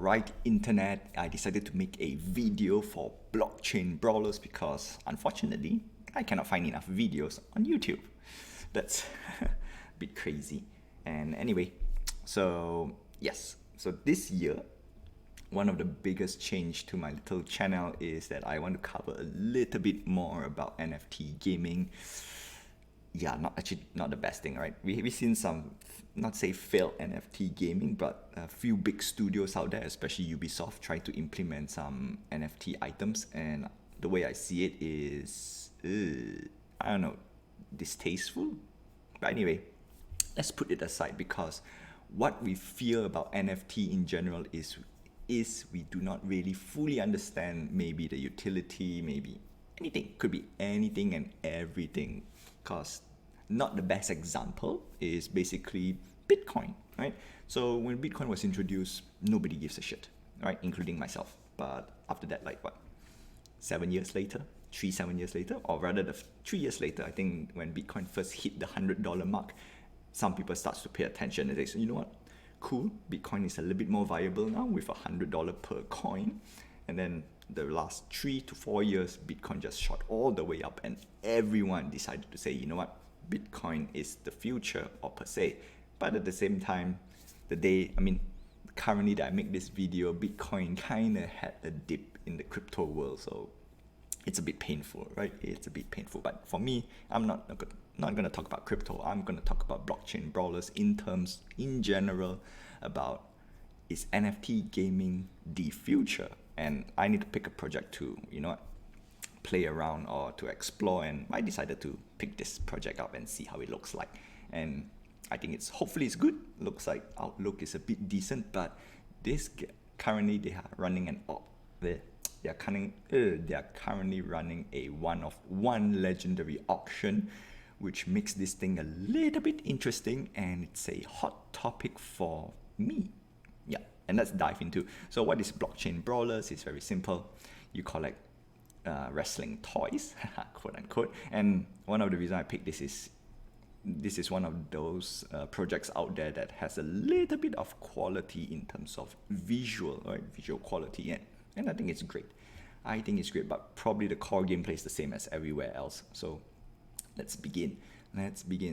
alright internet, I decided to make a video for Blockchain Brawlers because unfortunately I cannot find enough videos on YouTube. That's a bit crazy. And anyway, so yes, so this year one of the biggest change to my little channel is that I want to cover a little bit more about NFT gaming. Yeah, not the best thing, right? We've seen some, not say failed NFT gaming, but a few big studios out there, especially Ubisoft, try to implement some NFT items, and the way I see it is, I don't know, distasteful. But anyway, let's put it aside because what we fear about NFT in general is we do not really fully understand maybe the utility, maybe anything, could be anything and everything. Because not the best example is basically Bitcoin, right? So when Bitcoin was introduced, nobody gives a shit, right? Including myself. But after that, like what, 7 years later, 7 years later, or rather 3 years later, I think when Bitcoin first hit the $100 mark, some people start to pay attention and they say, you know what, cool, Bitcoin is a little bit more viable now with $100 per coin. And then the last 3 to 4 years, Bitcoin just shot all the way up and everyone decided to say, you know what, Bitcoin is the future or per se. But at the same time, currently that I make this video, Bitcoin kind of had a dip in the crypto world. So it's a bit painful, right? It's a bit painful. But for me, I'm not going to talk about crypto. I'm going to talk about blockchain brawlers in general, about is NFT gaming the future? And I need to pick a project to, play around or to explore. And I decided to pick this project up and see how it looks like. And I think hopefully it's good. Looks like outlook is a bit decent, but currently they are running they are currently running a one-of-one legendary auction, which makes this thing a little bit interesting, and it's a hot topic for me. Yeah, and let's dive into. So what is Blockchain Brawlers? It's very simple. You collect wrestling toys, quote unquote. And one of the reasons I picked this is one of those projects out there that has a little bit of quality in terms of visual quality, and I think it's great. But probably the core gameplay is the same as everywhere else. So let's begin.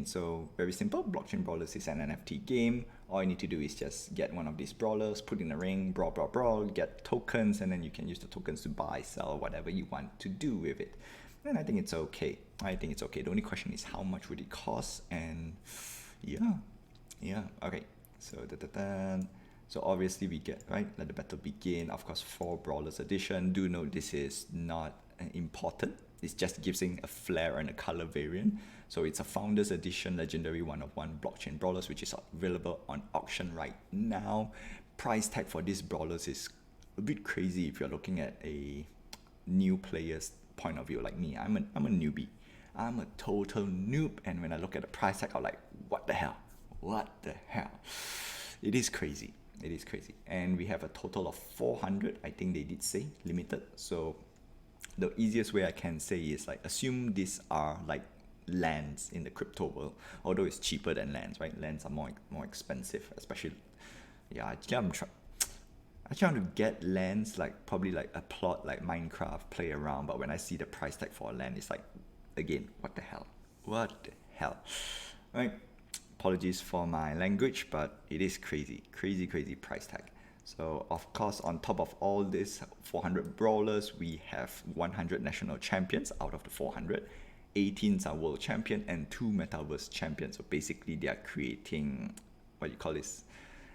So very simple. Blockchain Brawlers is an NFT game. All you need to do is just get one of these brawlers, put in a ring, brawl, get tokens, and then you can use the tokens to buy, sell, whatever you want to do with it. And I think it's okay. The only question is how much would it cost? And yeah. Okay. So obviously we get, right, let the battle begin. Of course, for Brawlers Edition, do note this is not important. It just gives a flair and a color variant. So it's a Founders Edition Legendary 1-of-1 Blockchain Brawlers, which is available on auction right now. Price tag for these Brawlers is a bit crazy if you're looking at a new player's point of view like me. I'm a newbie. I'm a total noob. And when I look at the price tag, I'm like, what the hell? It is crazy. And we have a total of 400, I think they did say, limited. So the easiest way I can say is like, assume these are like lands in the crypto world, although it's cheaper than lands, right? Lands are more expensive, especially, actually I'm trying to get lands, like probably like a plot like Minecraft, play around, but when I see the price tag for a land, it's like, again, what the hell, right? Apologies for my language, but it is crazy price tag. So of course, on top of all this 400 brawlers, we have 100 national champions out of the 400. 18s are world champion and 2 metaverse champions. So basically they are creating,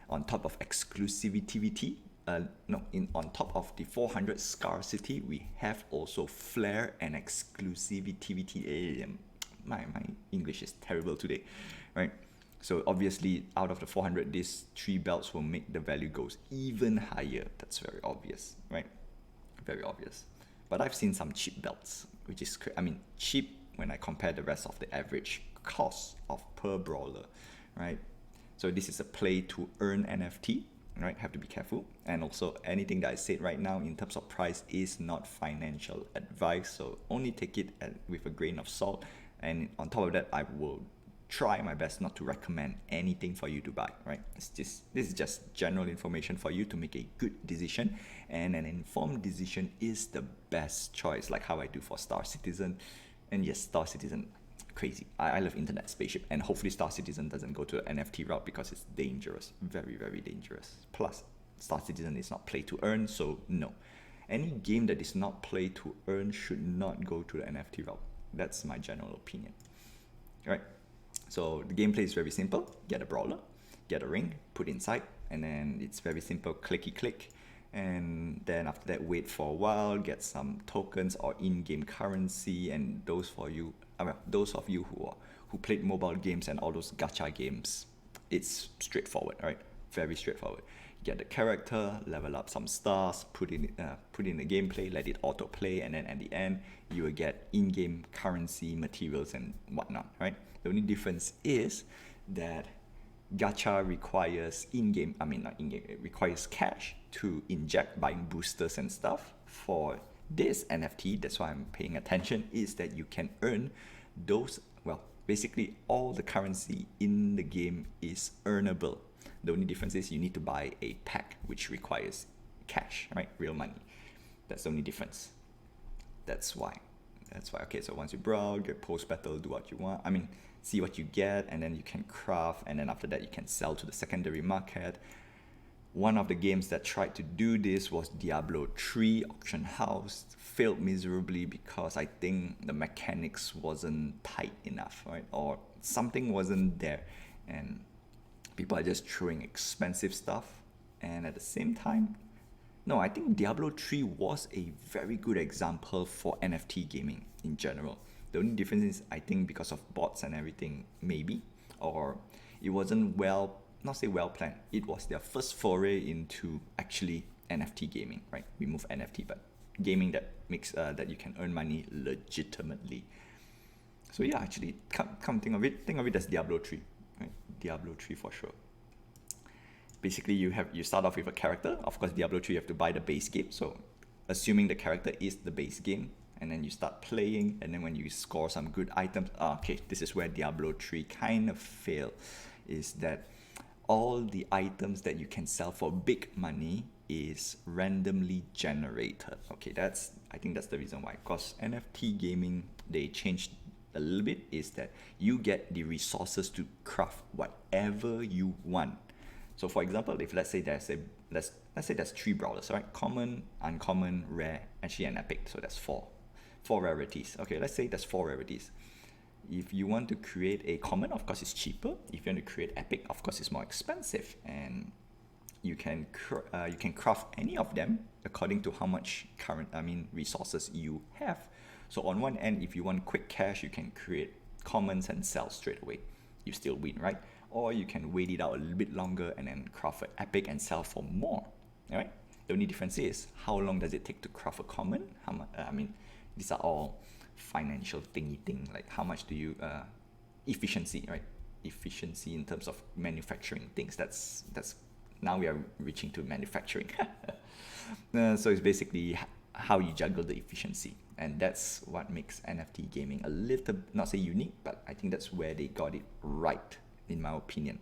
on top of exclusivity, on top of the 400 scarcity, we have also flair and exclusivity. My English is terrible today, right? So obviously, out of the 400, these 3 belts will make the value goes even higher. That's very obvious, right? Very obvious. But I've seen some cheap belts, which is, cheap when I compare the rest of the average cost of per brawler, right? So this is a play to earn NFT, right? Have to be careful. And also anything that I said right now in terms of price is not financial advice. So only take it with a grain of salt. And on top of that, I will try my best not to recommend anything for you to buy, right? This is just general information for you to make a good decision, and an informed decision is the best choice, like how I do for Star Citizen. And yes, Star Citizen, crazy. I love Internet Spaceship, and hopefully Star Citizen doesn't go to the NFT route because it's dangerous, very, very dangerous. Plus, Star Citizen is not play to earn, so no. Any game that is not play to earn should not go to the NFT route. That's my general opinion. Right? So the gameplay is very simple. Get a brawler, get a ring, put inside, and then it's very simple, clicky click. And then after that, wait for a while, get some tokens or in-game currency. And those of you who played mobile games and all those gacha games, it's straightforward, right? Very straightforward. Get the character, level up some stars, put in the gameplay, let it autoplay, and then at the end you will get in-game currency, materials, and whatnot, right? The only difference is that gacha requires it requires cash to inject buying boosters and stuff. For this NFT, that's why I'm paying attention, is that you can earn those, well, basically all the currency in the game is earnable. The only difference is you need to buy a pack which requires cash, right? Real money. That's the only difference. That's why. Okay, so once you browse, get post battle, do what you want. See what you get, and then you can craft, and then after that you can sell to the secondary market. One of the games that tried to do this was Diablo 3 Auction House. Failed miserably because I think the mechanics wasn't tight enough, right? Or something wasn't there, and people are just throwing expensive stuff. And at the same time, no, I think Diablo 3 was a very good example for NFT gaming in general. The only difference is, I think, because of bots and everything, maybe, or it wasn't not say well planned. It was their first foray into actually NFT gaming, right? We move NFT, but gaming that makes that you can earn money legitimately. So yeah, actually, come think of it as Diablo 3, right? Diablo 3 for sure. Basically, you start off with a character. Of course, Diablo 3 you have to buy the base game. So, assuming the character is the base game, and then you start playing, and then when you score some good items, okay, this is where Diablo 3 kind of failed, is that all the items that you can sell for big money is randomly generated. Okay, I think that's the reason why. Because NFT gaming, they changed a little bit, is that you get the resources to craft whatever you want. So for example, if let's say there's 3 brawlers, right? Common, uncommon, rare, actually and epic. So that's four rarities. Okay, let's say there's 4 rarities. If you want to create a common, of course it's cheaper. If you want to create epic, of course it's more expensive. And you can craft any of them according to how much resources you have. So on one end, if you want quick cash, you can create commons and sell straight away. You still win, right? Or you can wait it out a little bit longer and then craft an epic and sell for more. All right. The only difference is how long does it take to craft a common? These are all financial thing. Like how much do you efficiency, right? Efficiency in terms of manufacturing things. That's now we are reaching to manufacturing. So it's basically how you juggle the efficiency, and that's what makes NFT gaming a little, not say unique, but I think that's where they got it right, in my opinion.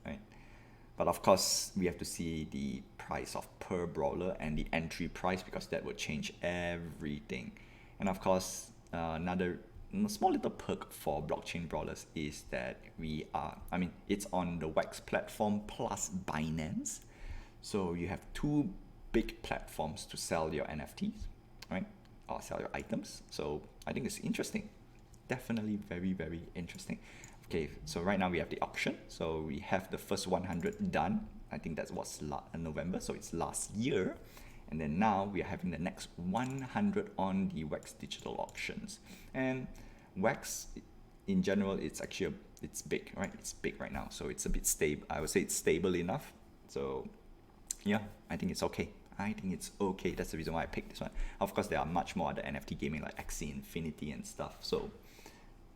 Right? But of course, we have to see the price of per brawler and the entry price, because that will change everything. And of course, another small little perk for Blockchain Brawlers is that it's on the Wax platform plus Binance. So you have 2 big platforms to sell your NFTs, right? Or sell your items. So I think it's interesting. Definitely very, very interesting. Okay, so right now we have the auction. So we have the first 100 done. I think that was November, so it's last year. And then now we are having the next 100 on the Wax digital auctions. And Wax, in general, it's big, right? It's big right now, so it's a bit stable. I would say it's stable enough. So yeah, I think it's okay. That's the reason why I picked this one. Of course, there are much more other NFT gaming like Axie Infinity and stuff. So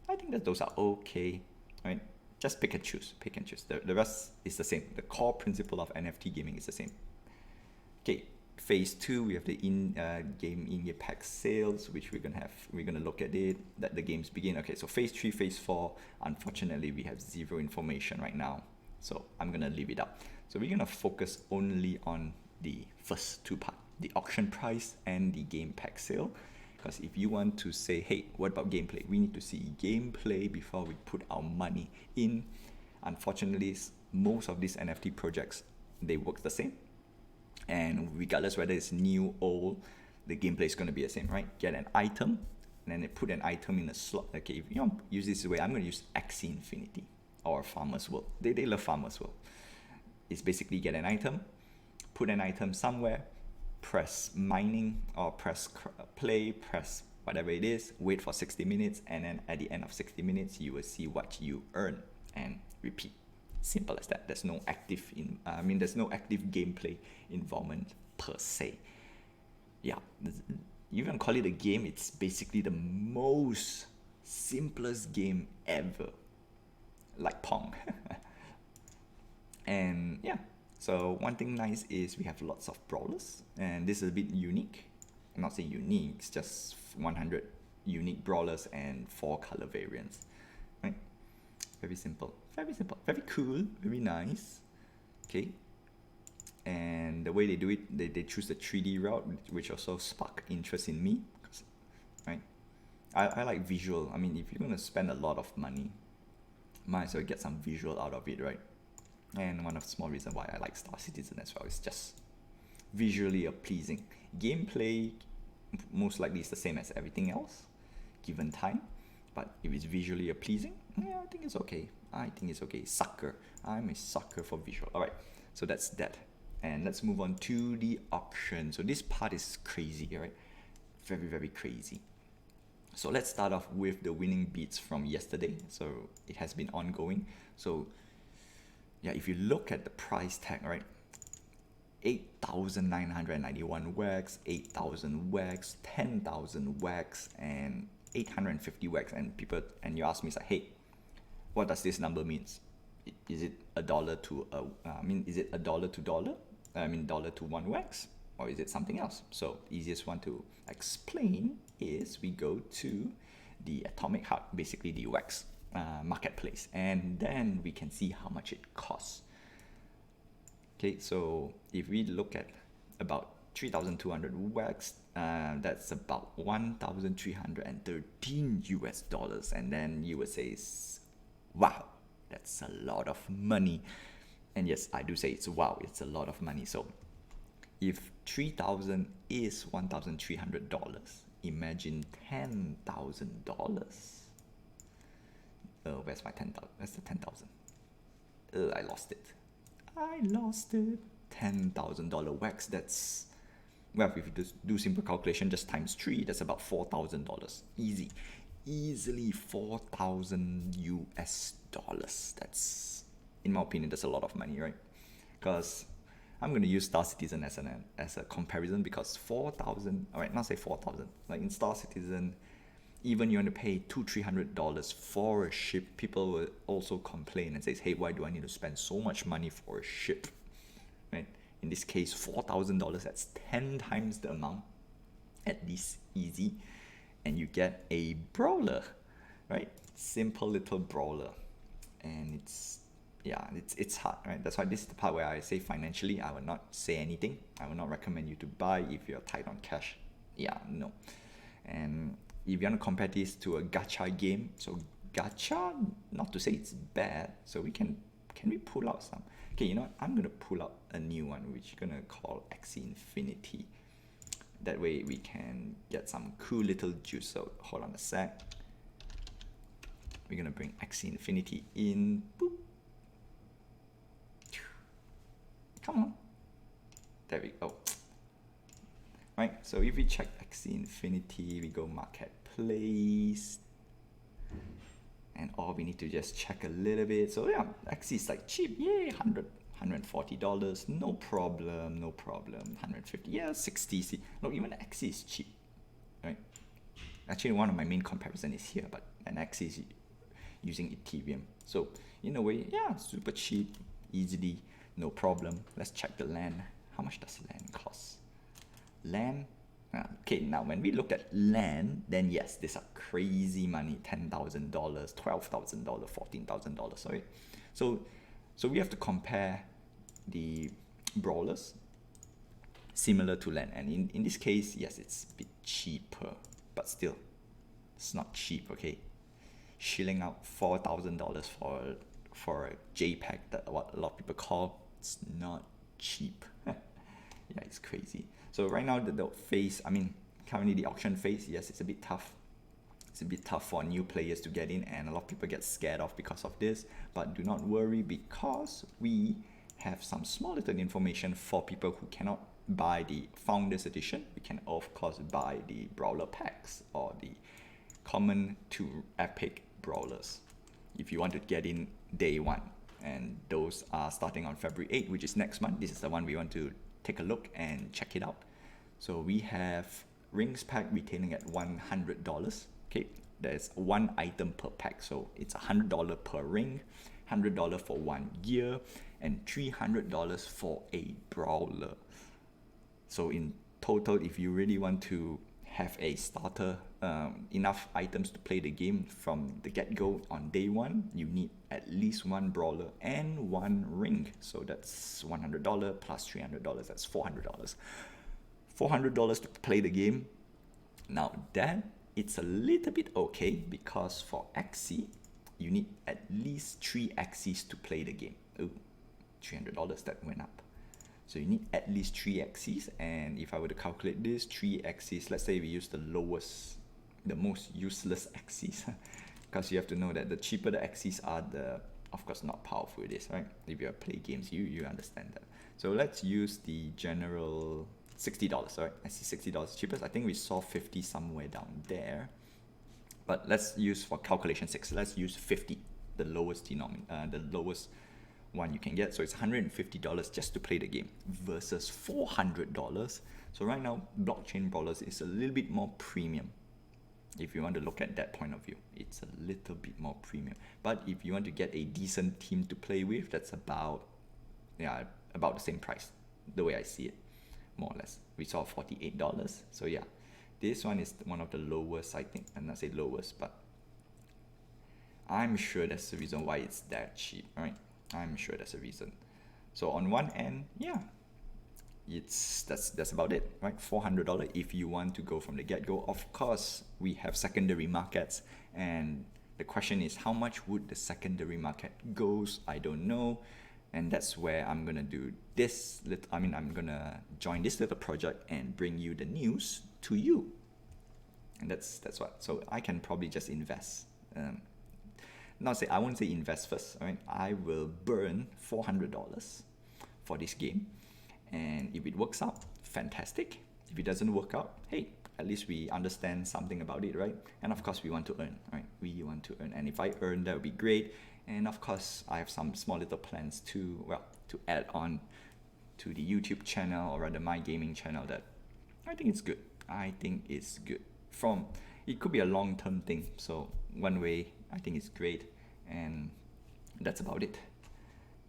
I think that those are okay, right? Just pick and choose. The rest is the same. The core principle of NFT gaming is the same. Okay, Phase 2, we have the game in-game pack sales, which we're gonna look at it, that the games begin. Okay, so Phase 3, Phase 4, unfortunately we have zero information right now, so I'm gonna leave it up. So we're gonna focus only on the first two parts, the auction price and the game pack sale. Because if you want to say, hey, what about gameplay? We need to see gameplay before we put our money in. Unfortunately, most of these NFT projects, they work the same. And regardless whether it's new or old, the gameplay is going to be the same, right? Get an item, and then they put an item in a slot. Okay, if you don't use this way, I'm going to use Axie Infinity or Farmer's World. They love Farmer's World. It's basically get an item, put an item somewhere, press mining or press play, press whatever it is, wait for 60 minutes, and then at the end of 60 minutes, you will see what you earn and repeat. Simple as that. There's no active gameplay involvement per se. Yeah, you can call it a game. It's basically the most simplest game ever, like Pong. And yeah, so one thing nice is we have lots of brawlers, and this is a bit unique. I'm not saying unique, it's just 100 unique brawlers and 4 color variants. Right? Very simple, very cool, very nice. Okay, and the way they do it, they choose the 3D route, which also sparked interest in me. Right, I like visual. I mean, if you're gonna spend a lot of money, might as well get some visual out of it, right? And one of the small reasons why I like Star Citizen as well is just visually pleasing. Gameplay most likely is the same as everything else, given time. But if it's visually pleasing, yeah, I think it's okay. Sucker. I'm a sucker for visual. All right, so that's that. And let's move on to the auction. So this part is crazy, right? Very, very crazy. So let's start off with the winning bids from yesterday. So it has been ongoing. So yeah, if you look at the price tag, right? 8,991 wax, 8,000 wax, 10,000 wax, and 850 wax. And you ask me, like, hey, what does this number means? Is it $1 to is it $1 to dollar? Dollar to 1 wax, or is it something else? So easiest one to explain is we go to the Atomic Heart, basically the wax marketplace, and then we can see how much it costs. Okay, so if we look at about 3,200 wax, that's about 1,313 US dollars, and then you would say, wow, that's a lot of money. And yes, I do say it's wow, it's a lot of money. So if 3,000 is $1,300, imagine $10,000. Where's my 10,000? Where's the 10,000? I lost it. $10,000 wax. That's, well, if you just do simple calculation, just times 3, that's about $4,000. Easily 4,000 US dollars. That's, in my opinion, that's a lot of money, right? Because I'm going to use Star Citizen as a comparison, because 4,000, all right, not say 4,000, like in Star Citizen, even you want to pay $200-300 for a ship, people will also complain and say, hey, why do I need to spend so much money for a ship? Right? In this case, $4,000, that's 10 times the amount, at least easy, and you get a brawler, right? Simple little brawler, and it's hard, right? That's why this is the part where I say financially, I will not say anything. I will not recommend you to buy if you're tight on cash. Yeah, no. And if you want to compare this to a gacha game, so gacha, not to say it's bad, so can we pull out some? Okay, you know what? I'm going to pull out a new one, which we're going to call Axie Infinity. That way we can get some cool little juice. So hold on a sec. We're going to bring Axie Infinity in. Boop. Come on. There we go. Right, so if we check Axie Infinity, we go marketplace, and all we need to just check a little bit. So yeah, Axie is like cheap, yay, $140, no problem, 150, yeah, 60. No, even Axie is cheap, right? Actually, one of my main comparison is here, but an Axie is using Ethereum. So in a way, yeah, super cheap, easily, no problem. Let's check the land. How much does land cost? LAN. Okay, now when we look at LAN, then yes, these are crazy money, $10,000, $12,000, $14,000, sorry. So we have to compare the brawlers similar to LAN, and in this case, yes, it's a bit cheaper, but still, it's not cheap, okay? Shilling out $4,000 for a JPEG, that what a lot of people call, it's not cheap. Yeah, it's crazy. So right now the phase, I mean, currently the auction phase, yes, it's a bit tough. It's a bit tough for new players to get in, and a lot of people get scared off because of this. But do not worry, because we have some small little information for people who cannot buy the Founders Edition. We can of course buy the Brawler packs or the common to epic Brawlers if you want to get in day one. And those are starting on February 8th, which is next month. This is the one we want to take a look and check it out. So we have rings pack retailing at $100. Okay, there's one item per pack, so it's $100 per ring, $100 for 1 year, and $300 for a brawler. So in total, if you really want to have a starter, enough items to play the game from the get-go on day one, you need at least one brawler and one ring. So that's $100 plus $300, that's $400. $400 to play the game. Now that, it's a little bit okay, because for XC, you need at least 3 XCs to play the game. Oh, $300, that went up. So you need at least 3 XCs, and if I were to calculate this, 3 XCs, let's say we use the lowest, the most useless XCs, because you have to know that the cheaper the XCs are, the, of course, not powerful it is, right? If you play games, you understand that. So let's use the general $60, right? I see $60 cheapest. I think we saw 50 somewhere down there, but let's use, for calculation 6, let's use 50, the lowest the lowest one you can get. So it's $150 just to play the game versus $400. So right now, Blockchain Brawlers is a little bit more premium. If you want to look at that point of view, it's a little bit more premium. But if you want to get a decent team to play with, that's about the same price, the way I see it, more or less. We saw $48. So yeah, this one is one of the lowest, I think. I'm not say lowest, but I'm sure that's the reason why it's that cheap, right? I'm sure that's a reason. So on one end, yeah, that's about it, right? $400 if you want to go from the get-go. Of course, we have secondary markets, and the question is, how much would the secondary market goes? I don't know, and that's where I'm gonna do this. I'm gonna join this little project and bring you the news to you, and that's what. So I can probably just invest. I won't say invest first. All right, I will burn $400 for this game, and if it works out, fantastic. If it doesn't work out, hey, at least we understand something about it, right? And of course, we want to earn, right? We want to earn, and if I earn, that would be great. And of course, I have some small little plans to add on to the YouTube channel, or rather my gaming channel, that I think it's good. It could be a long-term thing. So one way, I think it's great, and that's about it.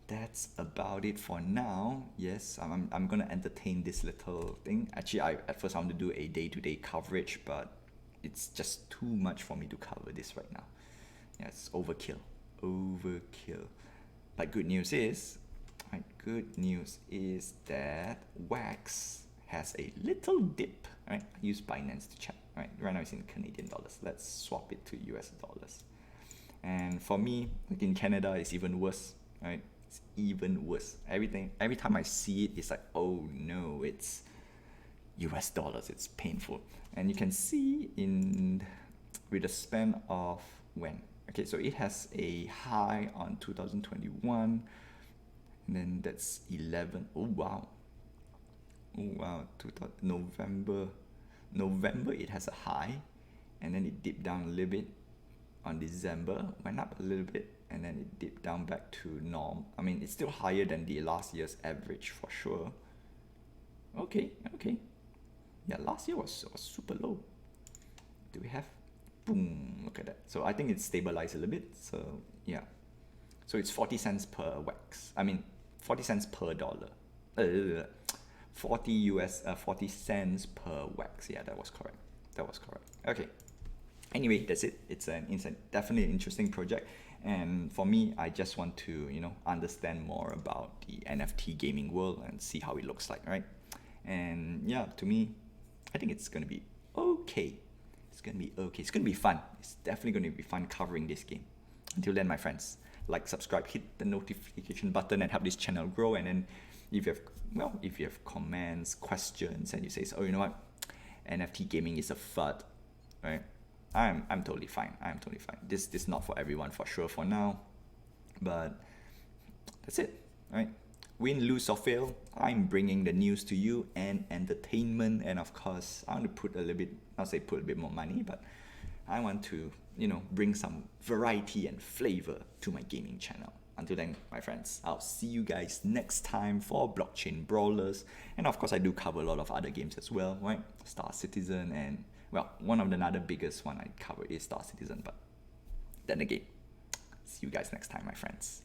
That's about it for now. Yes, I'm gonna entertain this little thing. Actually, at first I want to do a day-to-day coverage, but it's just too much for me to cover this right now. Yeah, it's overkill. But good news is that Wax has a little dip, right? I use Binance to check, right? Right now it's in Canadian dollars. Let's swap it to US dollars. And for me, like in Canada, it's even worse, right? It's even worse. Every time I see it, it's like, oh no, it's US dollars. It's painful. And you can see with the span of when. Okay, so it has a high on 2021, and then that's 11. Oh wow. November it has a high, and then it dipped down a little bit. On December, went up a little bit, and then it dipped down back to norm. I mean, it's still higher than the last year's average for sure. Okay. Yeah, last year was super low. Do we have? Boom, look at that. So I think it's stabilized a little bit. So yeah. So it's 40 cents per wax. I mean, 40 cents per dollar. 40 cents per wax. Yeah, that was correct. Okay. Anyway, that's it. It's definitely an interesting project. And for me, I just want to, understand more about the NFT gaming world and see how it looks like, right? And yeah, to me, I think it's gonna be okay. It's gonna be okay. It's gonna be fun. It's definitely gonna be fun covering this game. Until then, my friends, like, subscribe, hit the notification button, and help this channel grow. And then, if you have comments, questions, and you say, oh, you know what, NFT gaming is a FUD, right? I'm totally fine. This is not for everyone, for sure, for now. But that's it, right? Win, lose or fail, I'm bringing the news to you and entertainment. And of course, I want to put a little bit more money, but I want to, bring some variety and flavor to my gaming channel. Until then, my friends, I'll see you guys next time for Blockchain Brawlers. And of course, I do cover a lot of other games as well, right? Star Citizen, and well, one of the other biggest one I cover is Star Citizen. But then again, see you guys next time, my friends.